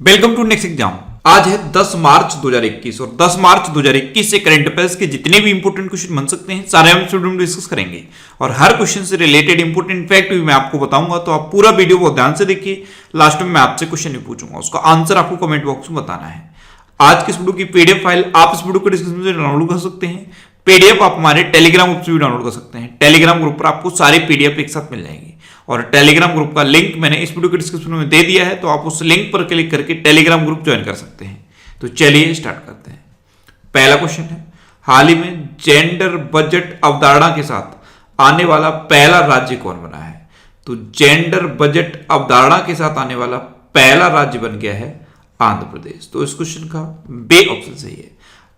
Welcome to next exam. आज है 10 मार्च 2021 और 10 मार्च 2021 से करंट अफेयर्स के जितने भी इंपोर्टेंट क्वेश्चन बन सकते हैं सारे हम इस वीडियो में डिस्कस करेंगे और हर क्वेश्चन से रिलेटेड इंपोर्टेंट फैक्ट भी मैं आपको बताऊंगा। तो आप पूरा वीडियो बहुत ध्यान से देखिए। लास्ट में मैं आपसे क्वेश्चन भी पूछूंगा, उसका आंसर आपको कमेंट बॉक्स में बताना है। आज के इस वीडियो की पीडीएफ फाइल आप इस वीडियो को डिस्क्रिप्शन से डाउनलोड कर सकते हैं। पीडीएफ आप हमारे टेलीग्राम ग्रुप से भी डाउनलोड कर सकते हैं। टेलीग्राम ग्रुप पर आपको सारे पीडीएफ एक साथ मिल जाएंगे और टेलीग्राम ग्रुप का लिंक मैंने इस वीडियो के डिस्क्रिप्शन में दे दिया है, तो आप उस लिंक पर क्लिक करके टेलीग्राम ग्रुप ज्वाइन कर सकते हैं। तो चलिए स्टार्ट करते हैं। पहला क्वेश्चन है, हाल ही में जेंडर बजट अवधारणा के साथ आने वाला पहला राज्य कौन बना है? तो जेंडर बजट अवधारणा के साथ आने वाला पहला राज्य बन गया है आंध्र प्रदेश। तो इस क्वेश्चन का बे ऑप्शन सही है।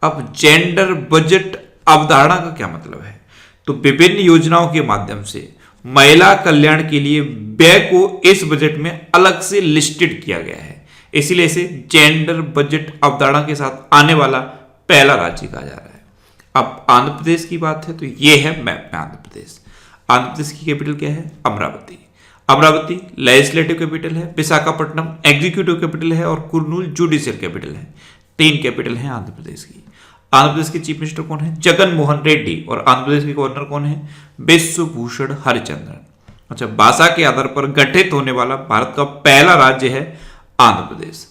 अब जेंडर बजट अवधारणा का क्या मतलब है? तो विभिन्न योजनाओं के माध्यम से महिला कल्याण के लिए व्यय को इस बजट में अलग से लिस्टेड किया गया है, इसीलिए इसे जेंडर बजट अवधारणा के साथ आने वाला पहला राज्य कहा जा रहा है। अब आंध्र प्रदेश की बात है तो यह है मैप में आंध्र प्रदेश। आंध्र प्रदेश की कैपिटल क्या है? अमरावती। अमरावती लेजिस्लेटिव कैपिटल है, विशाखापट्टनम एग्जीक्यूटिव कैपिटल है और कुर्नूल जुडिशियल कैपिटल है। 3 कैपिटल है आंध्र प्रदेश की। आंध्र प्रदेश के चीफ मिनिस्टर कौन है? जगन मोहन रेड्डी। और आंध्र प्रदेश के गवर्नर कौन है? विश्वभूषण हरिचंद्रन। अच्छा, भाषा के आधार पर गठित होने वाला भारत का पहला राज्य है आंध्र प्रदेश।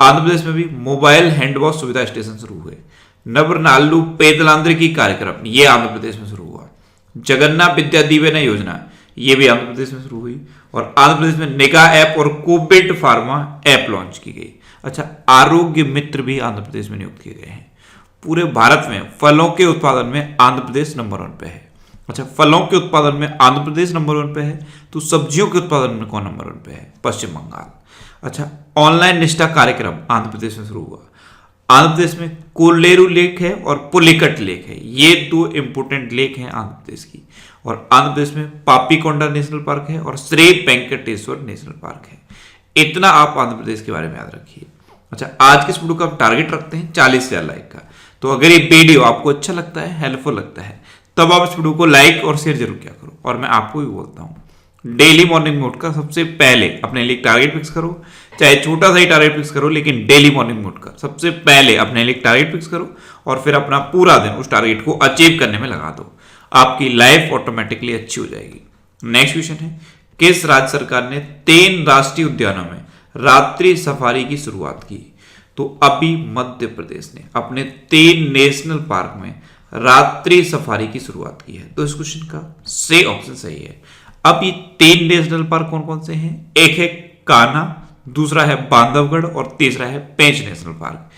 आंध्र प्रदेश में भी मोबाइल हैंड वॉश सुविधा स्टेशन शुरू हुए। नवरनालू पेदलांद्रिकी कार्यक्रम ये आंध्र प्रदेश में शुरू हुआ। जगन्नाथ विद्या दीवेना योजना ये भी आंध्र प्रदेश में शुरू हुई। और आंध्र प्रदेश में निगाह ऐप और कोविड फार्मा ऐप लॉन्च की गई। अच्छा, आरोग्य मित्र भी आंध्र प्रदेश में नियुक्त किए गए हैं। पूरे भारत में फलों के उत्पादन में आंध्र प्रदेश नंबर 1 पे है। अच्छा, फलों के उत्पादन में आंध्र प्रदेश नंबर 1 पे है, तो सब्जियों के उत्पादन में कौन नंबर 1 पे है? पश्चिम बंगाल। अच्छा, ऑनलाइन निष्ठा कार्यक्रम आंध्र प्रदेश में शुरू हुआ। आंध्र प्रदेश में कोल्लेरू लेक है और पुलिकट लेक है, ये 2 इंपोर्टेंट लेक हैं आंध्र प्रदेश की। और आंध्र प्रदेश में पापीकोंडा नेशनल पार्क है और श्री वेंकटेश्वर नेशनल पार्क है। इतना आप आंध्र प्रदेश के बारे में याद रखिए। अच्छा, आज के इस वीडियो का हम टारगेट रखते हैं 40,000 लाइक का। तो अगर ये वीडियो आपको अच्छा लगता है, हेल्पफुल लगता है, तब आप इस वीडियो को लाइक और शेयर जरूर किया करो। और मैं आपको भी बोलता हूँ, डेली मॉर्निंग में उठकर सबसे पहले अपने लिए टारगेट फिक्स करो। चाहे छोटा सा ही टारगेट फिक्स करो, लेकिन डेली मॉर्निंग में उठकर सबसे पहले अपने लिए टारगेट फिक्स करो और फिर अपना पूरा दिन उस टारगेट को अचीव करने में लगा दो। आपकी लाइफ ऑटोमेटिकली अच्छी हो जाएगी। नेक्स्ट क्वेश्चन है, किस राज्य सरकार ने 3 राष्ट्रीय उद्यानों में रात्रि सफारी की शुरुआत की? तो अभी मध्य प्रदेश ने अपने 3 नेशनल पार्क में रात्रि सफारी की शुरुआत की है। तो इस क्वेश्चन का सही ऑप्शन सही है। अब ये 3 नेशनल पार्क कौन कौन से हैं? एक है कान्हा, दूसरा है बांधवगढ़ और तीसरा है पेंच नेशनल पार्क।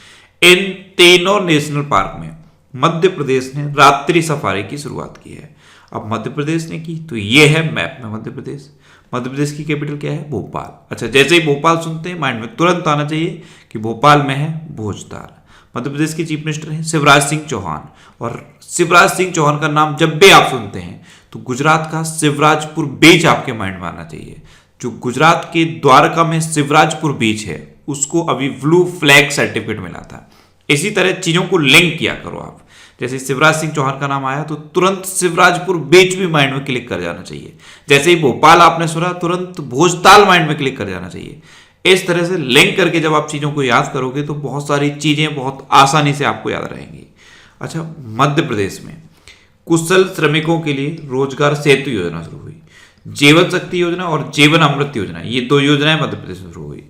इन तीनों नेशनल पार्क में मध्य प्रदेश ने रात्रि सफारी की शुरुआत की है। अब मध्य प्रदेश ने की तो ये है मैप में मध्य प्रदेश। मध्य प्रदेश की कैपिटल क्या है? भोपाल। अच्छा, जैसे ही भोपाल सुनते हैं माइंड में तुरंत आना चाहिए कि भोपाल में है भोजदार। मध्य प्रदेश के चीफ मिनिस्टर हैं शिवराज सिंह चौहान। और शिवराज सिंह चौहान का नाम जब भी आप सुनते हैं तो गुजरात का शिवराजपुर बीच आपके माइंड में आना चाहिए। जो गुजरात के द्वारका में शिवराजपुर बीच है उसको अभी ब्लू फ्लैग सर्टिफिकेट मिला था। इसी तरह चीजों को लिंक किया करो आप। जैसे शिवराज सिंह चौहान का नाम आया तो तुरंत शिवराजपुर बीच भी माइंड में क्लिक कर जाना चाहिए। जैसे ही भोपाल आपने सुना तुरंत भोजताल माइंड में क्लिक कर जाना चाहिए। इस तरह से लिंक करके जब आप चीजों को याद करोगे तो बहुत सारी चीजें बहुत आसानी से आपको याद रहेंगी। अच्छा, मध्य प्रदेश में कुशल श्रमिकों के लिए रोजगार सेतु योजना शुरू हुई। जीवन शक्ति योजना और जीवन अमृत योजना ये 2 योजनाएं मध्य प्रदेश में शुरू हुई।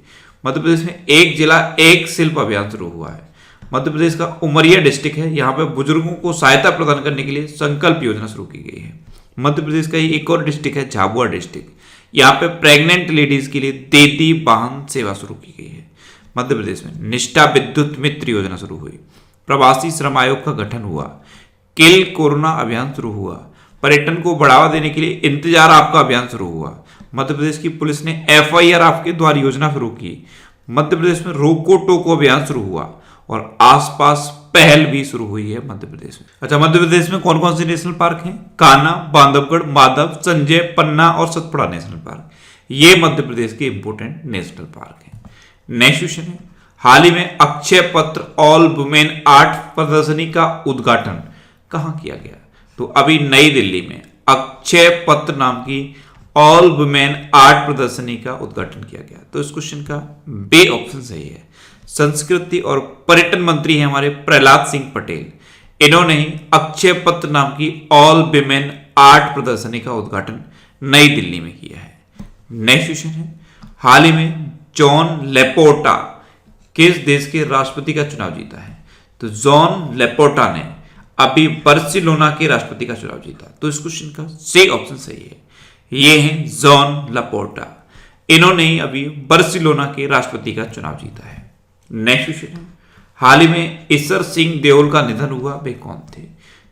मध्य प्रदेश में एक जिला एक शिल्प अभियान शुरू हुआ है। मध्य प्रदेश का उमरिया डिस्ट्रिक्ट है, यहाँ पे बुजुर्गों को सहायता प्रदान करने के लिए संकल्प योजना शुरू की गई है। मध्य प्रदेश का ही एक और डिस्ट्रिक्ट है झाबुआ डिस्ट्रिक्ट, यहाँ पे प्रेग्नेंट लेडीज के लिए दीदी वाहन सेवा शुरू की गई है। मध्य प्रदेश में निष्ठा विद्युत मित्र योजना शुरू हुई। प्रवासी श्रम आयोग का गठन हुआ। किल कोरोना अभियान शुरू हुआ। पर्यटन को बढ़ावा देने के लिए इंतजार आपका अभियान शुरू हुआ। मध्य प्रदेश की पुलिस ने FIR आपके द्वार योजना शुरू की। मध्य प्रदेश में रोको टोको अभियान शुरू हुआ और आसपास पहल भी शुरू हुई है मध्य प्रदेश में। अच्छा, मध्य प्रदेश में कौन कौन से नेशनल पार्क हैं? कान्हा, बांधवगढ़, माधव, संजय, पन्ना और सतपुड़ा नेशनल पार्क। ये मध्य प्रदेश के इंपोर्टेंट नेशनल पार्क हैं। नेक्स्ट क्वेश्चन है, हाल ही में अक्षय पत्र ऑल वुमेन आर्ट प्रदर्शनी का उद्घाटन कहां किया गया? तो अभी नई दिल्ली में अक्षय पत्र नाम की ऑल वुमेन आर्ट प्रदर्शनी का उद्घाटन किया गया? तो इस क्वेश्चन का बी ऑप्शन सही है। संस्कृति और पर्यटन मंत्री हैं हमारे प्रहलाद सिंह पटेल। इन्होंने ही अक्षय पत्र नाम की ऑल विमेन आर्ट प्रदर्शनी का उद्घाटन नई दिल्ली में किया है। नेक्स्ट क्वेश्चन है, हाल ही में जॉन लेपोर्टा किस देश के राष्ट्रपति का चुनाव जीता है? तो जॉन लेपोर्टा ने अभी बार्सिलोना के राष्ट्रपति का चुनाव जीता। तो इस क्वेश्चन का सी ऑप्शन सही है। ये हैं जॉन लेपोर्टा। इन्होंने ही अभी बार्सिलोना के राष्ट्रपति का चुनाव जीता है। नेक्स्ट क्वेश्चन है, हाल ही में ईश्वर सिंह देओल का निधन हुआ, वे कौन थे?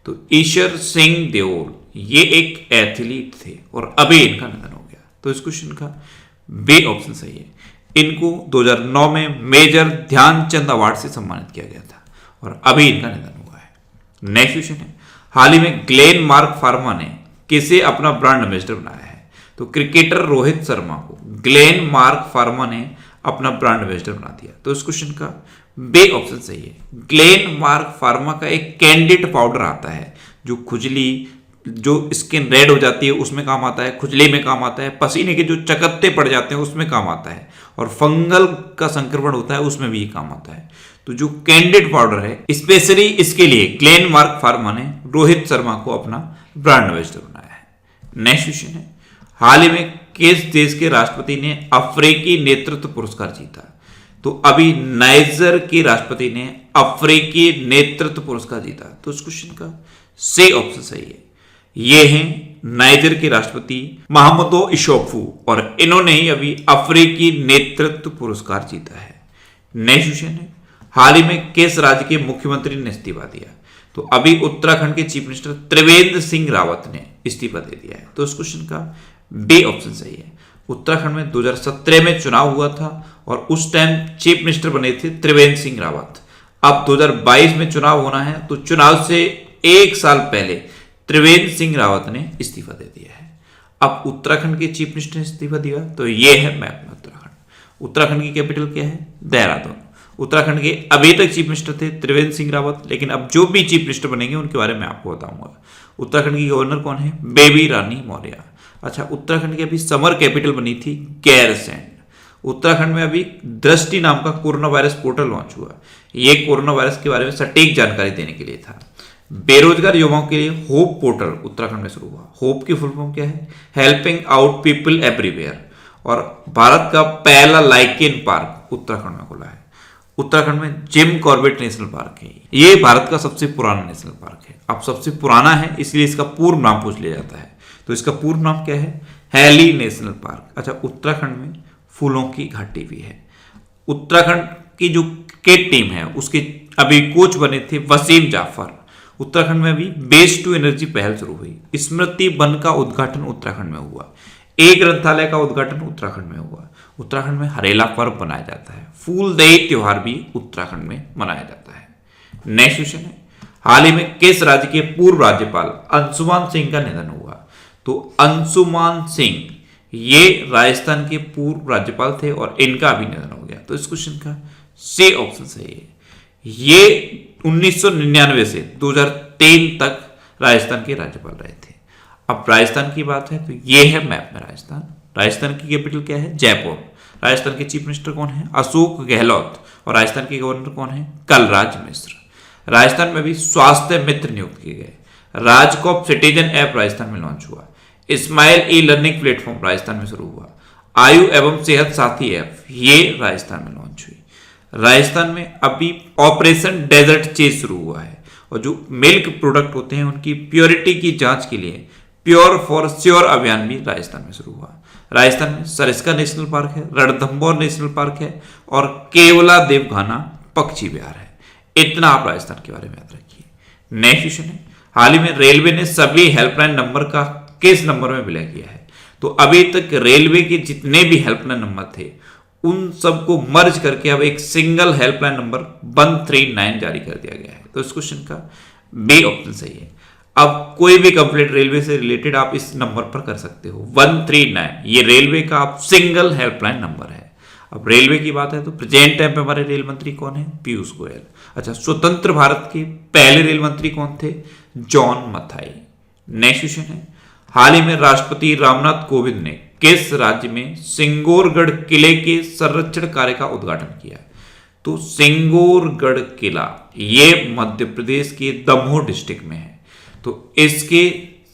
तो ईश्वर सिंह देओल ये एक एथलीट थे और अभी इनका निधन हो गया। तो इस क्वेश्चन का बी ऑप्शन सही है। इनको 2009 में मेजर ध्यानचंद अवार्ड से सम्मानित किया गया था और अभी इनका निधन हुआ है। नेक्स्ट क्वेश्चन है, हाल ही में ग्लेन मार्क फार्मा ने किसे अपना ब्रांड एम्बेसडर बनाया है? तो क्रिकेटर रोहित शर्मा को ग्लेन मार्क फार्मा ने अपना ब्रांड एम्बेसडर बना दिया। तो इस क्वेश्चन का बी ऑप्शन सही है। ग्लेन मार्क फार्मा का एक कैंडिड पाउडर आता है जो खुजली, जो स्किन रेड हो जाती है उसमें काम आता है, खुजली में काम आता है, पसीने के जो चकत्ते पड़ जाते हैं उसमें काम आता है, और फंगल का संक्रमण होता है उसमें भी काम आता है। तो जो कैंडिड पाउडर है स्पेशली इसके लिए ग्लेन मार्क फार्मा ने रोहित शर्मा को अपना ब्रांड एम्बेसडर बनाया है। नेक्स्ट क्वेश्चन है, हाल ही में किस देश के राष्ट्रपति ने अफ्रीकी नेतृत्व पुरस्कार जीता? तो अभी नाइजर के राष्ट्रपति ने अफ्रीकी नेतृत्व पुरस्कार जीता। तो इस क्वेश्चन का सी ऑप्शन सही है। ये हैं नाइजर के राष्ट्रपति मोहम्मदो इशोफू और इन्होंने ही अभी अफ्रीकी नेतृत्व पुरस्कार जीता है। नेक्स्ट क्वेश्चन है, हाल ही में किस राज्य के मुख्यमंत्री ने इस्तीफा दिया? तो अभी उत्तराखंड के चीफ मिनिस्टर त्रिवेंद्र सिंह रावत ने इस्तीफा दे दिया है। तो इस क्वेश्चन का बी ऑप्शन सही है। उत्तराखंड में 2017 में चुनाव हुआ था और उस टाइम चीफ मिनिस्टर बने थे त्रिवेंद्र सिंह रावत। अब 2022 में चुनाव होना है तो चुनाव से एक साल पहले त्रिवेंद्र सिंह रावत ने इस्तीफा दे दिया है। अब उत्तराखंड के चीफ मिनिस्टर ने इस्तीफा दिया तो ये है मैप में उत्तराखंड। उत्तराखंड की कैपिटल क्या है? देहरादून। उत्तराखंड के अभी तक चीफ मिनिस्टर थे त्रिवेंद्र सिंह रावत, लेकिन अब जो भी चीफ मिनिस्टर बनेंगे उनके बारे में आपको बताऊंगा। उत्तराखंड की गवर्नर कौन है? बेबी रानी मौर्य। अच्छा, उत्तराखंड की अभी समर कैपिटल बनी थी गैरसैंण। उत्तराखंड में अभी दृष्टि नाम का कोरोना वायरस पोर्टल लॉन्च हुआ। ये कोरोना वायरस के बारे में सटीक जानकारी देने के लिए था। बेरोजगार युवाओं के लिए होप पोर्टल उत्तराखंड में शुरू हुआ। होप की फुल फॉर्म क्या है? Helping out people everywhere. और भारत का पहला लाइकेन पार्क उत्तराखंड में खुला है। उत्तराखंड में जिम कॉर्बेट नेशनल पार्क है। ये भारत का सबसे पुराना नेशनल पार्क है। अब सबसे पुराना है इसलिए इसका पूर्व नाम पूछ लिया जाता है। तो इसका पूर्व नाम क्या है? Hailey National Park. अच्छा, उत्तराखंड में फूलों की घाटी भी है। उत्तराखंड की जो क्रिकेट टीम है उसके अभी कोच बने थे वसीम जाफर। उत्तराखंड में अभी वेस्ट टू एनर्जी पहल शुरू हुई। स्मृति वन का उद्घाटन उत्तराखंड में हुआ। एक ग्रंथालय का उद्घाटन उत्तराखंड में हुआ। उत्तराखंड में हरेला पर्व मनाया जाता है। फूलदेई त्योहार भी उत्तराखंड में मनाया जाता है। नेक्स्ट क्वेश्चन है, हाल ही में किस राज्य के पूर्व राज्यपाल अंशुमान सिंह का निधन हुआ? तो अंशुमान सिंह ये राजस्थान के पूर्व राज्यपाल थे और इनका भी निधन हो गया। तो इस क्वेश्चन का सी ऑप्शन सही है। ये 1999 से 2003 तक राजस्थान के राज्यपाल रहे थे। अब राजस्थान की बात है तो ये है मैप में राजस्थान। राजस्थान की कैपिटल क्या है? जयपुर। राजस्थान के चीफ मिनिस्टर कौन है? अशोक गहलोत। और राजस्थान के गवर्नर कौन है? कलराज मिश्र। राजस्थान में भी स्वास्थ्य मित्र नियुक्त किए गए। राजकॉप सिटीजन ऐप राजस्थान में लॉन्च हुआ। Smile e learning platform Rajasthan में शुरू हुआ। आयु एवं सेहत साथी ऐप ये राजस्थान में लॉन्च हुई। राजस्थान में अभी ऑपरेशन डेजर्ट चेज शुरू हुआ है और जो मिल्क प्रोडक्ट होते हैं उनकी प्योरिटी की जांच के लिए प्योर फॉर श्योर अभियान भी राजस्थान में शुरू हुआ। राजस्थान में सरिस्का नेशनल पार्क है, रणथंभौर नेशनल पार्क है और केवला देवघाना पक्षी विहार है। इतना आप राजस्थान के बारे में याद रखिए। नेक्स्ट क्वेश्चन है, हाल ही में रेलवे ने सभी हेल्पलाइन नंबर का किस नंबर में विलय किया है? तो अभी तक रेलवे के जितने भी हेल्पलाइन नंबर थे उन सबको मर्ज करके अब एक सिंगल हेल्पलाइन नंबर 139 जारी कर दिया गया है। तो इस क्वेश्चन का बी ऑप्शन सही है। अब कोई भी कंप्लेंट रेलवे से रिलेटेड आप इस नंबर पर कर सकते हो। 139 ये रेलवे का आप सिंगल हेल्पलाइन नंबर है। अब रेलवे की बात है तो प्रेजेंट टाइम पे हमारे रेल मंत्री कौन है? पीयूष गोयल। अच्छा, स्वतंत्र भारत के पहले रेल मंत्री कौन थे? जॉन मथाई। नेक्स्ट क्वेश्चन है, हाल ही में राष्ट्रपति रामनाथ कोविंद ने किस राज्य में सिंगोरगढ़ किले के संरक्षण कार्य का उद्घाटन किया? तो सिंगोरगढ़ किला ये मध्य प्रदेश के दमोह डिस्ट्रिक्ट में है। तो इसके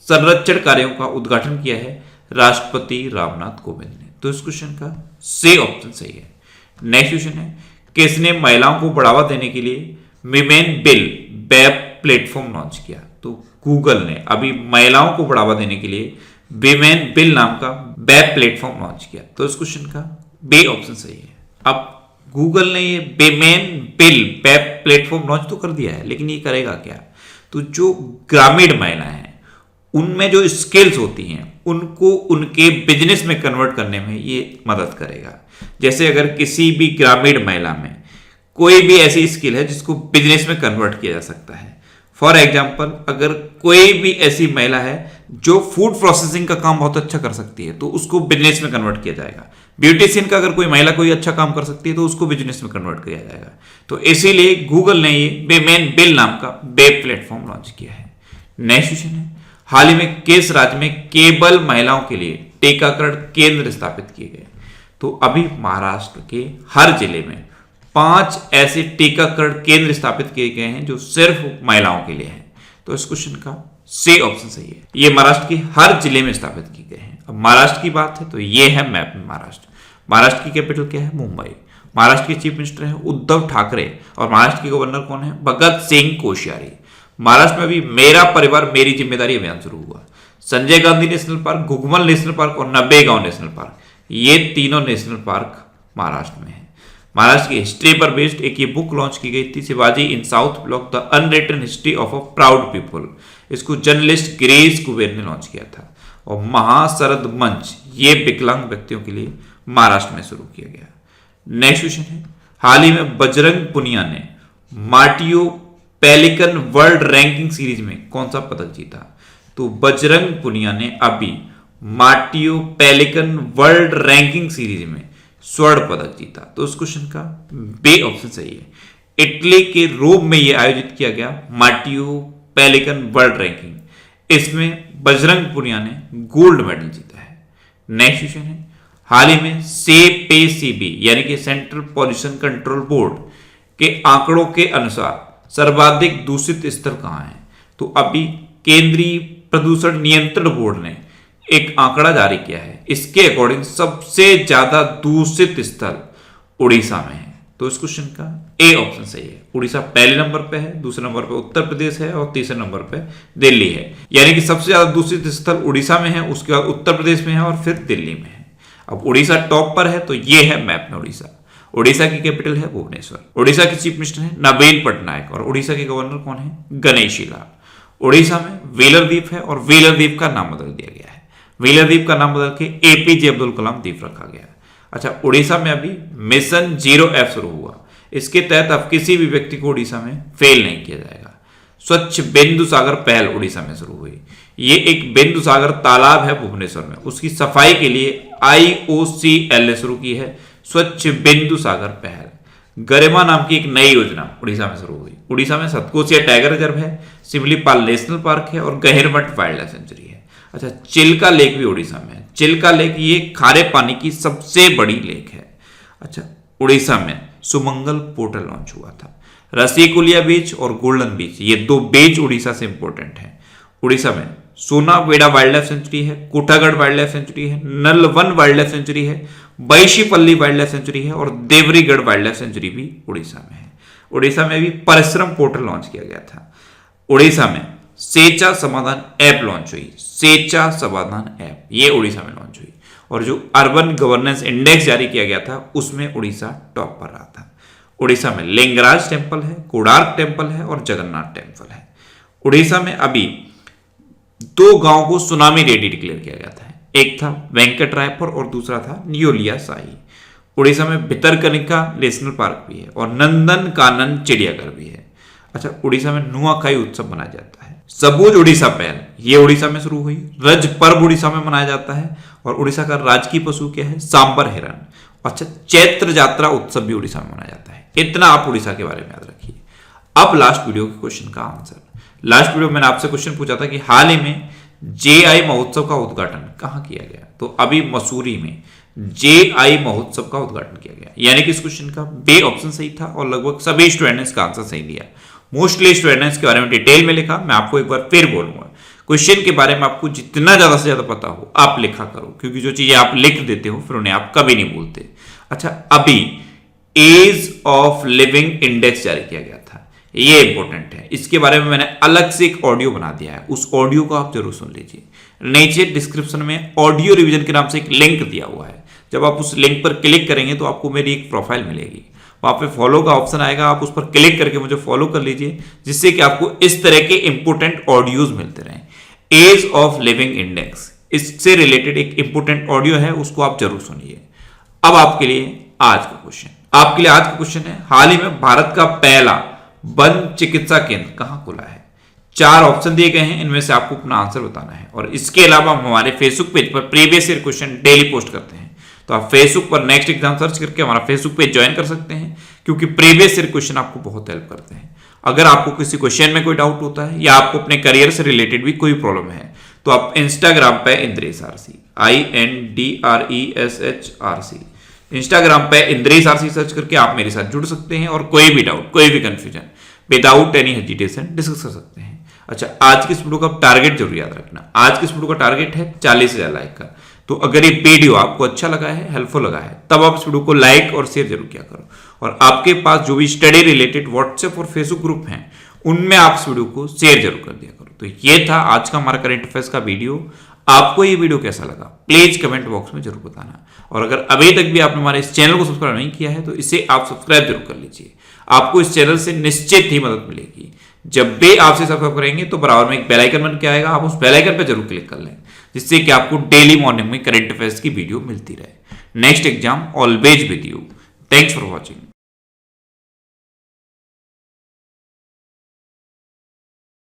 संरक्षण कार्यों का उद्घाटन किया है राष्ट्रपति रामनाथ कोविंद ने। तो इस क्वेश्चन का सी ऑप्शन सही है। नेक्स्ट क्वेश्चन है, किसने महिलाओं को बढ़ावा देने के लिए women bill web platform launch किया? तो गूगल ने अभी महिलाओं को बढ़ावा देने के लिए विमेन बिल नाम का वेब प्लेटफॉर्म लॉन्च किया। तो इस क्वेश्चन का बी ऑप्शन सही है। अब गूगल ने ये women bill web platform launch तो कर दिया है, लेकिन ये करेगा क्या? तो जो ग्रामीण महिलाएं हैं उनमें जो स्किल्स होती हैं उनको उनके बिजनेस में कन्वर्ट करने में ये मदद करेगा। जैसे अगर किसी भी ग्रामीण महिला में कोई भी ऐसी स्किल है जिसको बिजनेस में कन्वर्ट किया जा सकता है, फॉर एग्जाम्पल अगर कोई भी ऐसी महिला है जो फूड प्रोसेसिंग का काम बहुत अच्छा कर सकती है तो उसको बिजनेस में कन्वर्ट किया जाएगा। ब्यूटिशियन का अगर कोई महिला कोई अच्छा काम कर सकती है तो उसको बिजनेस में कन्वर्ट किया जाएगा। तो इसीलिए गूगल ने ये विमेन बिल नाम का वेब प्लेटफॉर्म लॉन्च किया है। नेक्स्ट क्वेश्चन है, हाल ही में किस राज्य में केवल महिलाओं के लिए टीकाकरण केंद्र स्थापित किए गए? तो अभी महाराष्ट्र के हर जिले में 5 ऐसे टीकाकरण केंद्र स्थापित किए गए हैं जो सिर्फ महिलाओं के लिए हैं। तो इस क्वेश्चन का सी ऑप्शन सही है। ये महाराष्ट्र के हर जिले में स्थापित किए गए हैं। अब महाराष्ट्र की बात है तो ये है मैप में महाराष्ट्र। महाराष्ट्र की कैपिटल क्या है? मुंबई। महाराष्ट्र के चीफ मिनिस्टर हैं उद्धव ठाकरे और महाराष्ट्र के गवर्नर कौन है? भगत सिंह कोश्यारी। महाराष्ट्र में अभी मेरा परिवार मेरी जिम्मेदारी अभियान शुरू हुआ। Sanjay Gandhi national park, Gugamal national park और नबेगांव नेशनल पार्क, ये तीनों नेशनल पार्क महाराष्ट्र में है। महाराष्ट्र की हिस्ट्री पर बेस्ड एक ये बुक लॉन्च की गई थी, Shivaji in South Block the unwritten history of a proud people. इसको जर्नलिस्ट गिरीश कुबेर ने लॉन्च किया था। और महाशरद मंच ये विकलांग व्यक्तियों के लिए महाराष्ट्र में शुरू किया गया। नेक्स्ट क्वेश्चन है, हाल ही में बजरंग पुनिया ने मार्टियो पेलिकन वर्ल्ड रैंकिंग सीरीज में कौन सा पदक जीता? तो बजरंग पुनिया ने अभी मार्टियो पेलिकन वर्ल्ड रैंकिंग सीरीज में स्वर्ण पदक जीता। तो उस क्वेश्चन का बी ऑप्शन सही है। इटली के रोम में यह आयोजित किया गया मार्टियो पेलिकन वर्ल्ड रैंकिंग, इसमें बजरंग पुनिया ने गोल्ड मेडल जीता है। नेक्स्ट क्वेश्चन है, हाल ही में सीपीसीबी यानी कि सेंट्रल पॉल्यूशन कंट्रोल बोर्ड के आंकड़ों के अनुसार सर्वाधिक दूषित स्थल कहां है? तो अभी केंद्रीय प्रदूषण नियंत्रण बोर्ड ने एक आंकड़ा जारी किया है। इसके अकॉर्डिंग सबसे ज्यादा दूषित स्थल उड़ीसा में है। तो इस क्वेश्चन का ए ऑप्शन सही है। उड़ीसा पहले नंबर पे है, दूसरे नंबर पे उत्तर प्रदेश है और तीसरे नंबर पे दिल्ली है। यानी कि सबसे ज्यादा दूषित स्थल उड़ीसा में है, उसके बाद उत्तर प्रदेश में है और फिर दिल्ली में है। अब उड़ीसा टॉप पर है तो ये है मैप में उड़ीसा। उड़ीसा की कैपिटल है भुवनेश्वर। उड़ीसा के चीफ मिनिस्टर है नवीन पटनायक और उड़ीसा के गवर्नर कौन है? गणेशी लाल। उड़ीसा में व्हीलर द्वीप है और व्हीलर द्वीप का नाम बदल दिया गया है। व्हीलर द्वीप का नाम बदल के एपीजे अब्दुल कलाम द्वीप रखा गया। अच्छा, उड़ीसा में अभी मिशन 0F शुरू हुआ। इसके तहत अब किसी भी व्यक्ति को उड़ीसा में फेल नहीं किया जाएगा। स्वच्छ बिंदु सागर पहल उड़ीसा में शुरू हुई। ये एक बिंदु सागर तालाब है भुवनेश्वर में, उसकी सफाई के लिए IOCL ने शुरू की है स्वच्छ बिंदु सागर पहल। गरिमा नाम की एक नई योजना उड़ीसा में शुरू हुई। उड़ीसा में सतकोसिया टाइगर रिजर्व है, सिमलीपाल नेशनल पार्क है और गहिरमठ वाइल्ड लाइफ सेंचुरी है। अच्छा, चिल्का लेक भी उड़ीसा में है। चिल्का लेक ये खारे पानी की सबसे बड़ी लेक है। अच्छा, उड़ीसा में सुमंगल पोर्टल लॉन्च हुआ था। रसीकुलिया बीच और गोल्डन बीच ये 2 बीच उड़ीसा से इंपॉर्टेंट है। उड़ीसा में सोनावेड़ा वाइल्ड लाइफ सेंचुरी है, कोठागढ़ वाइल्ड लाइफ सेंचुरी है, नलवन वाइल्ड लाइफ सेंचुरी है, बैशीपल्ली वाइल्ड लाइफ सेंचुरी है और देवरीगढ़ वाइल्ड लाइफ सेंचुरी भी उड़ीसा में है। उड़ीसा में भी परिश्रम पोर्टल लॉन्च किया गया था। उड़ीसा में सेचा समाधान ऐप लॉन्च हुई। सेचा समाधान ऐप ये उड़ीसा में लॉन्च हुई। और जो अर्बन गवर्नेंस इंडेक्स जारी किया गया था उसमें उड़ीसा टॉप पर रहा था। उड़ीसा में लिंगराज टेम्पल है, कोणार्क टेम्पल है और जगन्नाथ टेम्पल है। उड़ीसा में अभी 2 गांवों को सुनामी रेडी डिक्लेयर किया गया था। एक था वेंकटरायपुर और दूसरा था नियोलिया साई। उड़ीसा में भितरकनिका नेशनल पार्क भी है और नंदन कानन चिड़ियाघर भी है। अच्छा, उड़ीसा में नुआखाई उत्सव मनाया जाता है। सबूज उड़ीसा पहल ये उड़ीसा में शुरू हुई। रज पर्व उड़ीसा में मनाया जाता है और उड़ीसा का राजकीय पशु क्या है? सांबर हिरण। अच्छा, चैत्र यात्रा उत्सव भी उड़ीसा में मनाया जाता है। इतना आप उड़ीसा के बारे में याद रखिए। अब लास्ट वीडियो के क्वेश्चन का आंसर। लास्ट वीडियो में मैंने आपसे क्वेश्चन पूछा था कि हाल ही में जेआई महोत्सव का उद्घाटन कहाँ किया गया? तो अभी मसूरी में जेआई महोत्सव का उद्घाटन किया गया। यानी कि इस क्वेश्चन का बे ऑप्शन सही था और लगभग सभी स्टूडेंट ने इसका आंसर सही दिया। मोस्टली स्टूडेंट ने इसके बारे में डिटेल में लिखा। मैं आपको एक बार फिर बोलूंगा, क्वेश्चन के बारे में आपको जितना ज्यादा से ज्यादा पता हो आप लिखा करो, क्योंकि जो चीजें आप लिख देते हो फिर उन्हें आप कभी नहीं भूलते। अच्छा, अभी एज ऑफ लिविंग इंडेक्स जारी किया गया था, ये इंपॉर्टेंट है। इसके बारे में मैंने अलग से एक ऑडियो बना दिया है, उस ऑडियो को आप जरूर सुन लीजिए। नीचे डिस्क्रिप्शन में ऑडियो रिवीजन के नाम से एक लिंक दिया हुआ है। जब आप उस लिंक पर क्लिक करेंगे तो आपको मेरी एक प्रोफाइल मिलेगी, वहां पे फॉलो का ऑप्शन आएगा, आप उस पर क्लिक करके मुझे फॉलो कर लीजिए, जिससे कि आपको इस तरह के इंपॉर्टेंट ऑडियोज मिलते रहें। एज ऑफ लिविंग इंडेक्स, इससे रिलेटेड एक इंपॉर्टेंट ऑडियो है, उसको आप जरूर सुनिए। अब आपके लिए आज का क्वेश्चन है, हाल ही में भारत का पहला वन चिकित्सा केंद्र कहां खुला है? 4 ऑप्शन दिए गए हैं, इनमें से आपको अपना आंसर बताना है। और इसके अलावा हम हमारे फेसबुक पेज पर previous year question daily post करते हैं, तो आप फेसबुक पर नेक्स्ट एग्जाम सर्च करके हमारा फेसबुक पेज ज्वाइन कर सकते हैं, क्योंकि प्रीवियस ईयर क्वेश्चन आपको बहुत हेल्प करते हैं। अगर आपको किसी क्वेश्चन में कोई डाउट होता है या आपको अपने करियर से रिलेटेड भी कोई प्रॉब्लम है, तो आप इंस्टाग्राम पे इंद्रेश आरसी INDRESHRC इंस्टाग्राम पे इंद्रेश आरसी सर्च करके आप मेरे साथ जुड़ सकते हैं और कोई भी डाउट, कोई भी confusion without any hesitation discuss कर सकते हैं। अच्छा, आज की इस वीडियो का टारगेट जरूर याद रखना। आज की इस वीडियो का टारगेट है 40,000 लाइक का। तो अगर ये वीडियो आपको अच्छा लगा है, हेल्पफुल लगा है, तब आप इस वीडियो को लाइक और शेयर जरूर किया करो। और आपके पास जो भी स्टडी रिलेटेड व्हाट्सएप और फेसबुक ग्रुप हैं, उनमें आप इस वीडियो को शेयर जरूर कर दिया करो। तो ये था आज का हमारा करंट अफेयर्स का वीडियो। आपको ये वीडियो कैसा लगा प्लीज कमेंट बॉक्स में जरूर बताना। और अगर अभी तक भी आपने हमारे इस चैनल को सब्सक्राइब नहीं किया है तो इसे आप सब्सक्राइब जरूर कर लीजिए। आपको इस चैनल से निश्चित ही मदद मिलेगी। जब भी आपसे सब्सक्राइब करेंगे तो बराबर में एक बेल आइकन बन के आएगा, आप उस बेल आइकन पर जरूर क्लिक कर लें, जिससे कि आपको डेली मॉर्निंग में करंट अफेयर्स की वीडियो मिलती रहे। Next exam always with you. Thanks for watching.